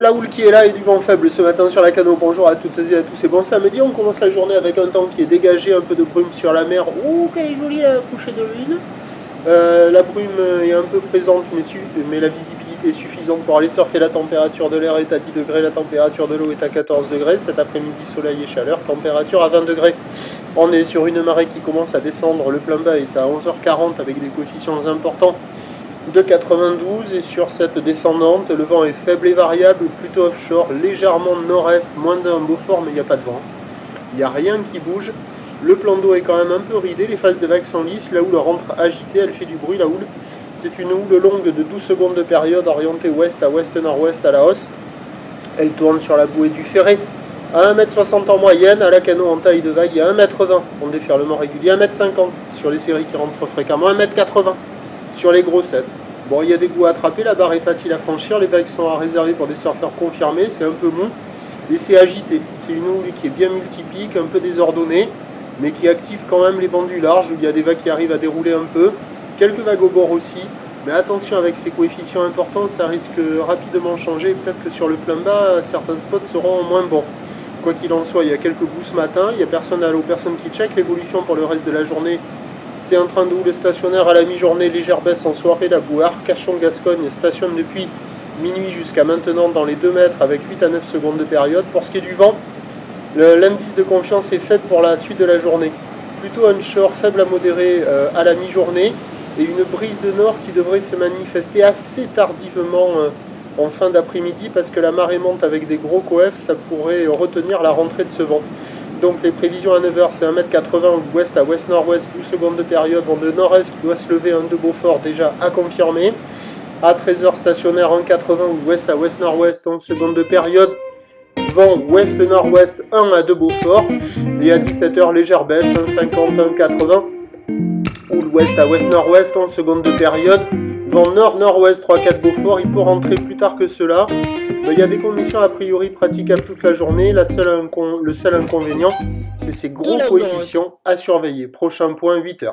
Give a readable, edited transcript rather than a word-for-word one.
La houle qui est là et du vent faible ce matin sur la Cano. Bonjour à toutes et à tous, c'est bon samedi. On commence la journée avec un temps qui est dégagé, un peu de brume sur la mer. Oh, quelle est jolie la couchée de lune. La brume est un peu présente, mais la visibilité est suffisante pour aller surfer. La température de l'air est à 10 degrés, la température de l'eau est à 14 degrés. Cet après-midi, soleil et chaleur, température à 20 degrés. On est sur une marée qui commence à descendre. Le plein bas est à 11h40 avec des coefficients importants de 92, et sur cette descendante, le vent est faible et variable, plutôt offshore, légèrement nord-est, moins d'un Beaufort, mais il n'y a pas de vent. Il n'y a rien qui bouge. Le plan d'eau est quand même un peu ridé, les phases de vagues sont lisses, la houle rentre agitée, elle fait du bruit, la houle. C'est une houle longue de 12 secondes de période, orientée ouest à ouest-nord-ouest à la hausse. Elle tourne sur la bouée du Ferré à 1m60 en moyenne, à la Cano en taille de vague, il y a 1m20 en déferlement régulier, 1m50 sur les séries qui rentrent fréquemment, 1m80 sur les grossettes. Bon, il y a des bouts à attraper, la barre est facile à franchir, les vagues sont à réserver pour des surfeurs confirmés, c'est un peu mou, et c'est agité. C'est une houle qui est bien multipique, un peu désordonnée, mais qui active quand même les bancs du large, où il y a des vagues qui arrivent à dérouler un peu, quelques vagues au bord aussi, mais attention avec ces coefficients importants, ça risque rapidement changer, peut-être que sur le plein bas, certains spots seront moins bons. Quoi qu'il en soit, il y a quelques bouts ce matin, il n'y a personne à l'eau, personne qui check l'évolution pour le reste de la journée. C'est un train de houle stationnaire à la mi-journée, légère baisse en soirée. La bouée Arcachon-Gascogne stationne depuis minuit jusqu'à maintenant dans les 2 mètres avec 8 à 9 secondes de période. Pour ce qui est du vent, l'indice de confiance est faible pour la suite de la journée. Plutôt onshore, faible à modéré à la mi-journée, et une brise de nord qui devrait se manifester assez tardivement en fin d'après-midi parce que la marée monte avec des gros coefs, ça pourrait retenir la rentrée de ce vent. Donc les prévisions à 9h, c'est 1m80 ouest à ouest-nord-ouest, 12 secondes de période, vent de nord-est qui doit se lever, 1 de Beaufort déjà à confirmer. À 13h, stationnaire 1,80 ouest à ouest-nord-ouest, 11 secondes de période, vent ouest-nord-ouest 1 à 2 Beaufort. Et à 17h, légère baisse, 1,50, 1,80, houle ouest à ouest-nord-ouest, 11 secondes de période, vent nord-nord-ouest 3-4 Beaufort. Il peut rentrer plus tard que cela. Il y a des conditions a priori praticables toute la journée. Le seul inconvénient, c'est ces gros coefficients à surveiller. Prochain point, 8h.